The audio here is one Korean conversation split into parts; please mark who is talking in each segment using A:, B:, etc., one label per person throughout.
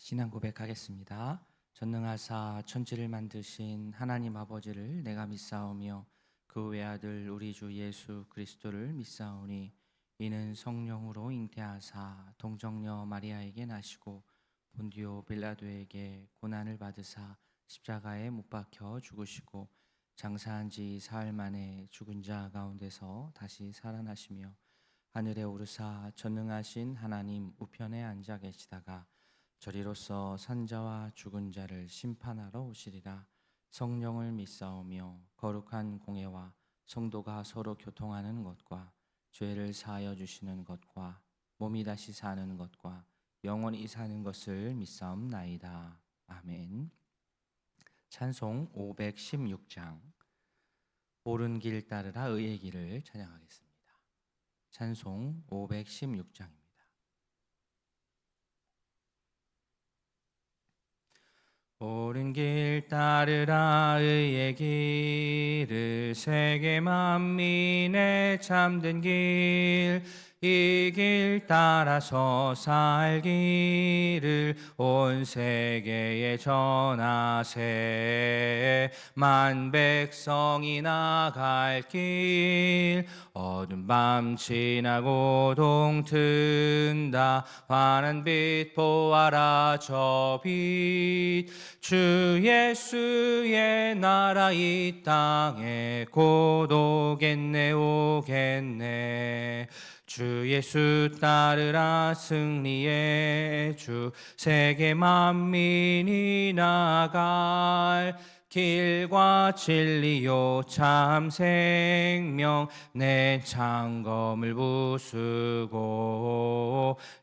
A: 신앙 고백하겠습니다. 전능하사 천지를 만드신 하나님 아버지를 내가 믿사오며 그 외아들 우리 주 예수 그리스도를 믿사오니 이는 성령으로 잉태하사 동정녀 마리아에게 나시고 본디오 빌라도에게 고난을 받으사 십자가에 못 박혀 죽으시고 장사한 지 사흘 만에 죽은 자 가운데서 다시 살아나시며 하늘에 오르사 전능하신 하나님 우편에 앉아 계시다가 저리로서 산자와 죽은 자를 심판하러 오시리라. 성령을 믿사오며 거룩한 공예와 성도가 서로 교통하는 것과 죄를 사하여 주시는 것과 몸이 다시 사는 것과 영원히 사는 것을 믿사옵나이다. 아멘. 찬송 516장 옳은 길 따르라 의의 길을 찬양하겠습니다. 찬송 516장입니다. 옳은 길 따르라 의의 길을 세계 만민의 참된 길 이 길 따라서 살기를 온 세계에 전하세 만 백성이 나갈 길 어두운 밤 지나고 동튼다 환한 빛 보아라 저 빛 주 예수의 나라 이 땅에 곧 오겠네 오겠네 주 예수 따르라 승리의 주 세계 만민이 나갈 길과 진리요 참 생명 내 창검을 부수고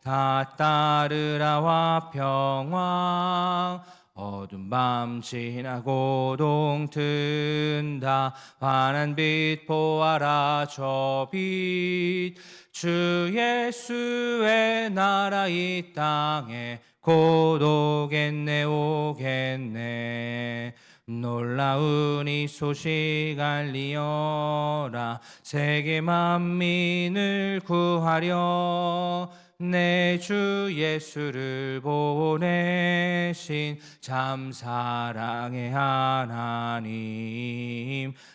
A: 다 따르라와 평강 어두운 밤 지나고 동튼다 환한 빛 보아라 저 빛 주 예수의 나라 이 땅에 곧 오겠네 오겠네 놀라운 이 소식 알리어라 세계 만민을 구하려 내 주 예수를 보내신 참 사랑의 하나님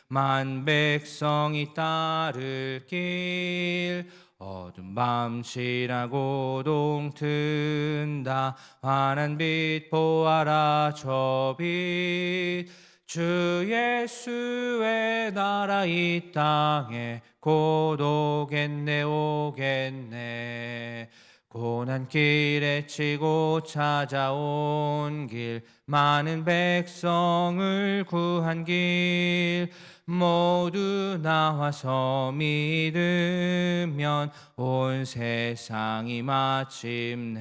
A: 만 백성이 따를 길 어두운 밤 지나고 동튼다 환한 빛 보아라 저 빛 주 예수의 나라 이 땅에 곧 오겠네 오겠네 고난길에 치고 찾아온 길 많은 백성을 구한 길 모두 나와서 믿으면 온 세상이 마침내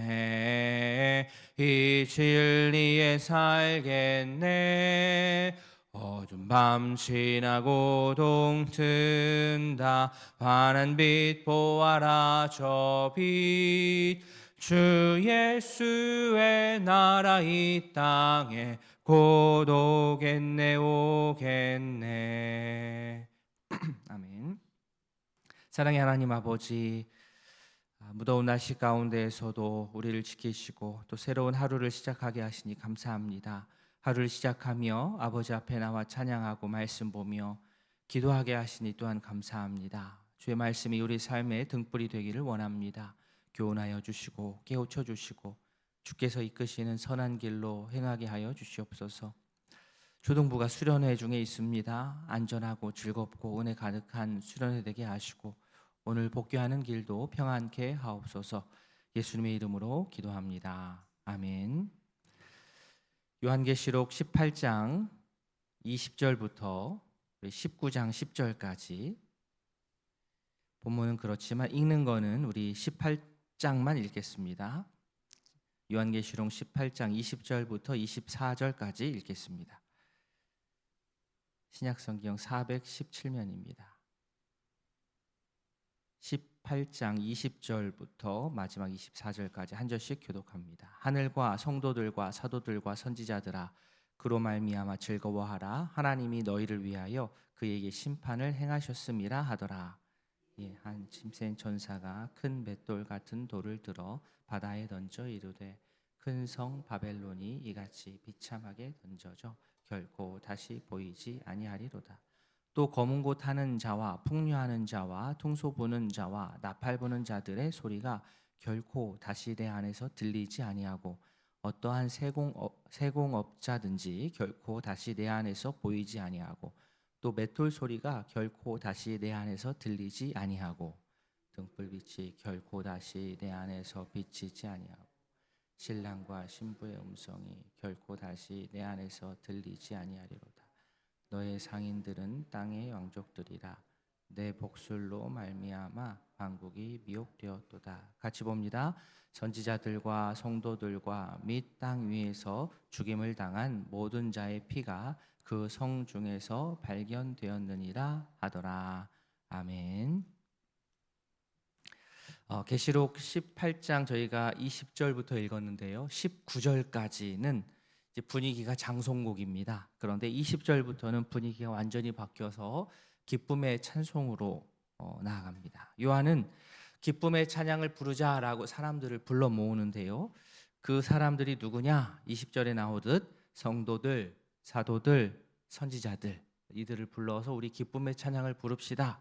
A: 이 진리에 살겠네 어두운 밤 지나고 동튼다 환한 빛 보아라 저 빛 주 예수의 나라 이 땅에 곧 오겠네 오겠네 아멘. 사랑의 하나님 아버지 무더운 날씨 가운데에서도 우리를 지키시고 또 새로운 하루를 시작하게 하시니 감사합니다. 하루를 시작하며 아버지 앞에 나와 찬양하고 말씀 보며 기도하게 하시니 또한 감사합니다. 주의 말씀이 우리 삶의 등불이 되기를 원합니다. 교훈하여 주시고 깨우쳐 주시고 주께서 이끄시는 선한 길로 행하게 하여 주시옵소서. 초등부가 수련회 중에 있습니다. 안전하고 즐겁고 은혜 가득한 수련회 되게 하시고 오늘 복귀하는 길도 평안케 하옵소서. 예수님의 이름으로 기도합니다. 아멘. 요한계시록 18장 20절부터 19장 10절까지 본문은 그렇지만 읽는 거는 우리 18장만 읽겠습니다. 요한계시록 18장 20절부터 24절까지 읽겠습니다. 신약성경 417면입니다. 18장 20절부터 마지막 24절까지 한 절씩 교독합니다. 하늘과 성도들과 사도들과 선지자들아 그로 말미암아 즐거워하라. 하나님이 너희를 위하여 그에게 심판을 행하셨음이라 하더라. 한 짐센 전사가 큰 맷돌 같은 돌을 들어 바다에 던져 이르되 큰 성 바벨론이 이같이 비참하게 던져져 결코 다시 보이지 아니하리로다. 또 검은 곳 하는 자와 풍류하는 자와 퉁소 부는 자와 나팔 부는 자들의 소리가 결코 다시 내 안에서 들리지 아니하고 어떠한 세공업자든지 결코 다시 내 안에서 보이지 아니하고 또 맷돌 소리가 결코 다시 내 안에서 들리지 아니하고 등불빛이 결코 다시 내 안에서 비치지 아니하고 신랑과 신부의 음성이 결코 다시 내 안에서 들리지 아니하리로다. 너의 상인들은 땅의 왕족들이라. 내 복술로 말미암아 왕국이 미혹되었도다. 같이 봅니다. 선지자들과 성도들과 및 땅 위에서 죽임을 당한 모든 자의 피가 그 성 중에서 발견되었느니라 하더라. 아멘. 계시록 18장 저희가 20절부터 읽었는데요. 19절까지는 이제 분위기가 장송곡입니다. 그런데 20절부터는 분위기가 완전히 바뀌어서 기쁨의 찬송으로 나아갑니다. 요한은 기쁨의 찬양을 부르자라고 사람들을 불러 모으는데요. 그 사람들이 누구냐? 20절에 나오듯 성도들, 사도들, 선지자들, 이들을 불러서 우리 기쁨의 찬양을 부릅시다.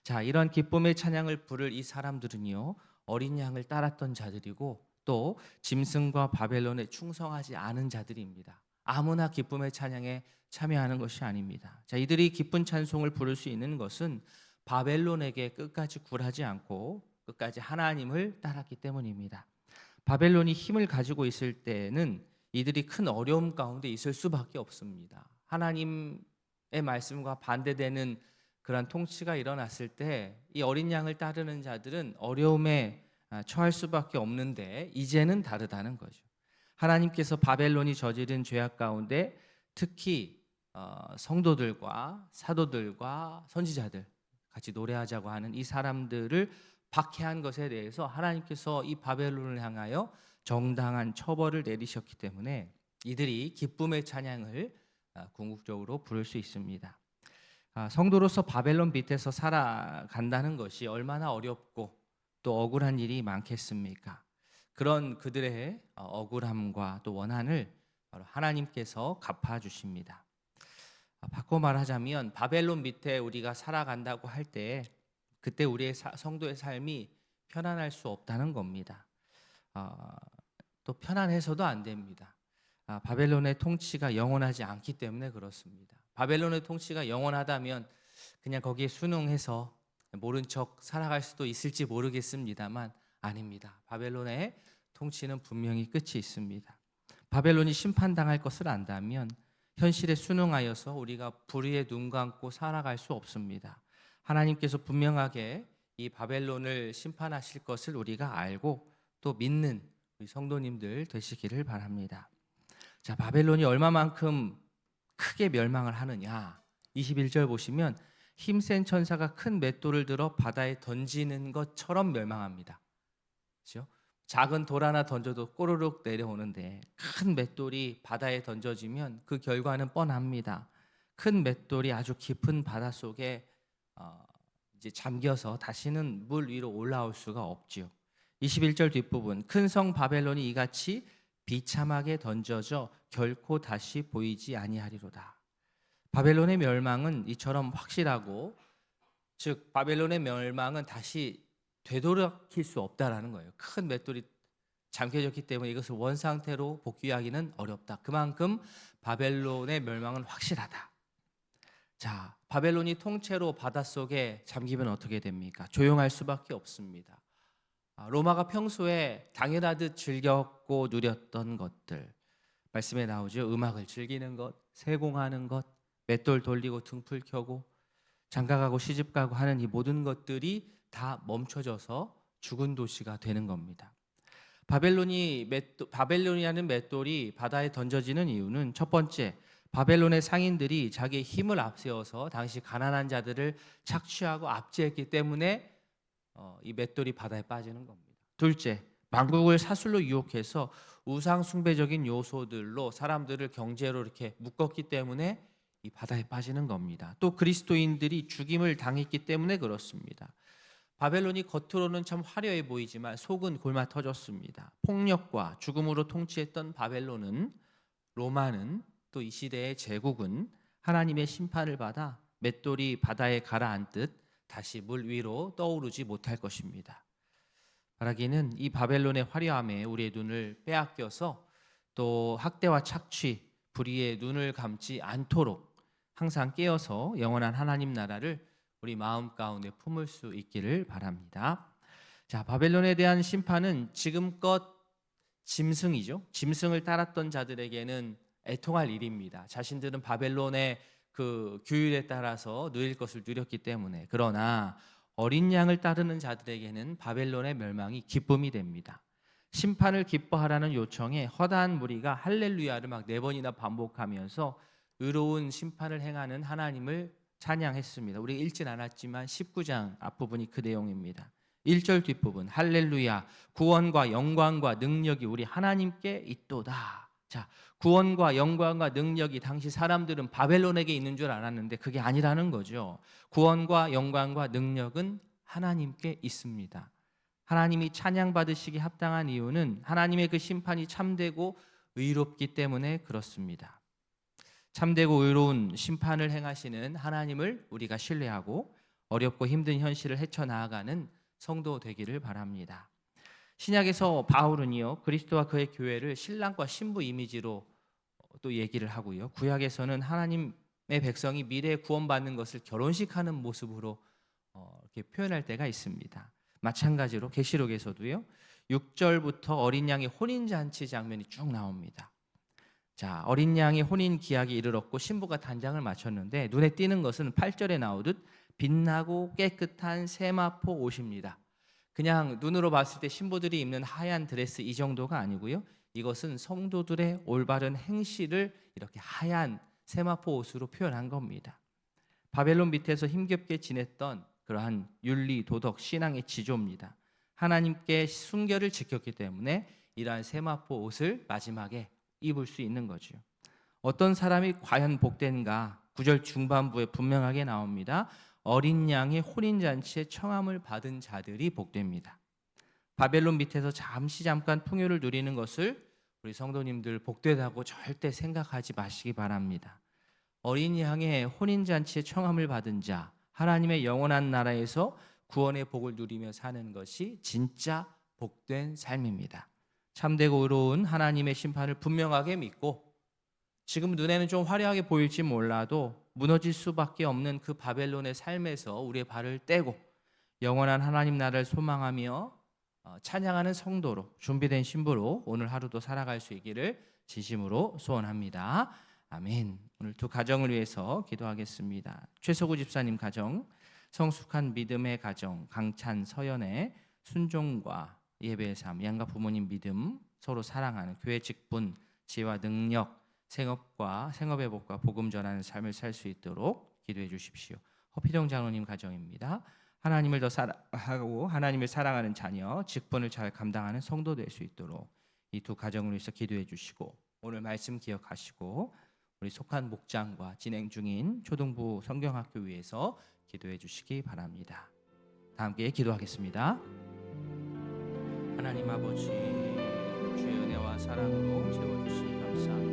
A: 자, 이런 기쁨의 찬양을 부를 이 사람들은요, 어린 양을 따랐던 자들이고 또 짐승과 바벨론에 충성하지 않은 자들입니다. 아무나 기쁨의 찬양에 참여하는 것이 아닙니다. 자, 이들이 기쁜 찬송을 부를 수 있는 것은 바벨론에게 끝까지 굴하지 않고 끝까지 하나님을 따랐기 때문입니다. 바벨론이 힘을 가지고 있을 때는 이들이 큰 어려움 가운데 있을 수밖에 없습니다. 하나님의 말씀과 반대되는 그런 통치가 일어났을 때 이 어린 양을 따르는 자들은 어려움에 처할 수밖에 없는데 이제는 다르다는 거죠. 하나님께서 바벨론이 저지른 죄악 가운데 특히 성도들과 사도들과 선지자들 같이 노래하자고 하는 이 사람들을 박해한 것에 대해서 하나님께서 이 바벨론을 향하여 정당한 처벌을 내리셨기 때문에 이들이 기쁨의 찬양을 궁극적으로 부를 수 있습니다. 성도로서 바벨론 밑에서 살아간다는 것이 얼마나 어렵고 또 억울한 일이 많겠습니까? 그런 그들의 억울함과 또 원한을 바로 하나님께서 갚아주십니다. 바꿔 말하자면 바벨론 밑에 우리가 살아간다고 할 때 그때 우리의 성도의 삶이 편안할 수 없다는 겁니다. 또 편안해서도 안 됩니다. 바벨론의 통치가 영원하지 않기 때문에 그렇습니다. 바벨론의 통치가 영원하다면 그냥 거기에 순응해서 모른 척 살아갈 수도 있을지 모르겠습니다만 아닙니다. 바벨론의 통치는 분명히 끝이 있습니다. 바벨론이 심판당할 것을 안다면 현실에 순응하여서 우리가 불의에 눈 감고 살아갈 수 없습니다. 하나님께서 분명하게 이 바벨론을 심판하실 것을 우리가 알고 또 믿는 우리 성도님들 되시기를 바랍니다. 자, 바벨론이 얼마만큼 크게 멸망을 하느냐? 21절 보시면 힘센 천사가 큰 맷돌을 들어 바다에 던지는 것처럼 멸망합니다. 그렇죠? 작은 돌 하나 던져도 꼬르륵 내려오는데 큰 맷돌이 바다에 던져지면 그 결과는 뻔합니다. 큰 맷돌이 아주 깊은 바다 속에 이제 잠겨서 다시는 물 위로 올라올 수가 없지요. 21절 뒷부분 큰 성 바벨론이 이같이 비참하게 던져져 결코 다시 보이지 아니하리로다. 바벨론의 멸망은 이처럼 확실하고 즉 바벨론의 멸망은 다시 되돌아킬 수 없다라는 거예요. 큰 맷돌이 잠겨졌기 때문에 이것을 원상태로 복귀하기는 어렵다. 그만큼 바벨론의 멸망은 확실하다. 자, 바벨론이 통째로 바닷속에 잠기면 어떻게 됩니까? 조용할 수밖에 없습니다. 로마가 평소에 당연하듯 즐겼고 누렸던 것들, 말씀에 나오죠. 음악을 즐기는 것, 세공하는 것, 맷돌 돌리고 등불 켜고 장가가고 시집가고 하는 이 모든 것들이 다 멈춰져서 죽은 도시가 되는 겁니다. 바벨론이라는 맷돌이 바다에 던져지는 이유는 첫 번째, 바벨론의 상인들이 자기의 힘을 앞세워서 당시 가난한 자들을 착취하고 압제했기 때문에 이 맷돌이 바다에 빠지는 겁니다. 둘째, 만국을 사슬로 유혹해서 우상 숭배적인 요소들로 사람들을 경제로 이렇게 묶었기 때문에 이 바다에 빠지는 겁니다. 또 그리스도인들이 죽임을 당했기 때문에 그렇습니다. 바벨론이 겉으로는 참 화려해 보이지만 속은 골마 터졌습니다. 폭력과 죽음으로 통치했던 바벨론은, 로마는, 또 이 시대의 제국은 하나님의 심판을 받아 맷돌이 바다에 가라앉듯 다시 물 위로 떠오르지 못할 것입니다. 바라기는 이 바벨론의 화려함에 우리의 눈을 빼앗겨서 또 학대와 착취, 불의에 눈을 감지 않도록 항상 깨어서 영원한 하나님 나라를 우리 마음 가운데 품을 수 있기를 바랍니다. 자, 바벨론에 대한 심판은 지금껏 짐승이죠. 짐승을 따랐던 자들에게는 애통할 일입니다. 자신들은 바벨론의 그 규율에 따라서 누릴 것을 누렸기 때문에. 그러나 어린 양을 따르는 자들에게는 바벨론의 멸망이 기쁨이 됩니다. 심판을 기뻐하라는 요청에 허다한 무리가 할렐루야를 막 4번이나 반복하면서 의로운 심판을 행하는 하나님을 찬양했습니다. 우리가 읽진 않았지만 19장 앞부분이 그 내용입니다. 1절 뒷부분, 할렐루야, 구원과 영광과 능력이 우리 하나님께 있도다. 자, 구원과 영광과 능력이 당시 사람들은 바벨론에게 있는 줄 알았는데 그게 아니라는 거죠. 구원과 영광과 능력은 하나님께 있습니다. 하나님이 찬양받으시기 합당한 이유는 하나님의 그 심판이 참되고 의롭기 때문에 그렇습니다. 참되고 의로운 심판을 행하시는 하나님을 우리가 신뢰하고 어렵고 힘든 현실을 헤쳐나가는 성도 되기를 바랍니다. 신약에서 바울은요, 그리스도와 그의 교회를 신랑과 신부 이미지로 또 얘기를 하고요, 구약에서는 하나님의 백성이 미래에 구원받는 것을 결혼식하는 모습으로 이렇게 표현할 때가 있습니다. 마찬가지로 계시록에서도요, 6절부터 어린 양의 혼인 잔치 장면이 쭉 나옵니다. 자, 어린 양이 혼인 기약이 이르렀고 신부가 단장을 마쳤는데 눈에 띄는 것은 8절에 나오듯 빛나고 깨끗한 세마포 옷입니다. 그냥 눈으로 봤을 때 신부들이 입는 하얀 드레스 이 정도가 아니고요, 이것은 성도들의 올바른 행실을 이렇게 하얀 세마포 옷으로 표현한 겁니다. 바벨론 밑에서 힘겹게 지냈던 그러한 윤리, 도덕, 신앙의 지조입니다. 하나님께 순결을 지켰기 때문에 이러한 세마포 옷을 마지막에 입을 수 있는 거죠. 어떤 사람이 과연 복된가? 9절 중반부에 분명하게 나옵니다. 어린 양의 혼인잔치에 청함을 받은 자들이 복됩니다. 바벨론 밑에서 잠깐 풍요를 누리는 것을 우리 성도님들 복되다고 절대 생각하지 마시기 바랍니다. 어린 양의 혼인잔치에 청함을 받은 자, 하나님의 영원한 나라에서 구원의 복을 누리며 사는 것이 진짜 복된 삶입니다. 참되고 의로운 하나님의 심판을 분명하게 믿고, 지금 눈에는 좀 화려하게 보일지 몰라도 무너질 수밖에 없는 그 바벨론의 삶에서 우리의 발을 떼고 영원한 하나님 나라를 소망하며 찬양하는 성도로, 준비된 신부로 오늘 하루도 살아갈 수 있기를 진심으로 소원합니다. 아멘. 오늘 두 가정을 위해서 기도하겠습니다. 최소구 집사님 가정, 성숙한 믿음의 가정, 강찬 서연의 순종과 예배의 삶, 양가 부모님 믿음, 서로 사랑하는 교회 직분, 지혜와 능력, 생업의 복과 복음 전하는 삶을 살 수 있도록 기도해 주십시오. 허피동 장로님 가정입니다. 하나님을 더 사랑하고 하나님을 사랑하는 자녀, 직분을 잘 감당하는 성도 될 수 있도록 이 두 가정을 위해서 기도해 주시고, 오늘 말씀 기억하시고 우리 속한 목장과 진행 중인 초등부 성경학교 위해서 기도해 주시기 바랍니다. 다 함께 기도하겠습니다. 하나님 아버지, 주의 은혜와 사랑으로 채워주시니 감사합니다.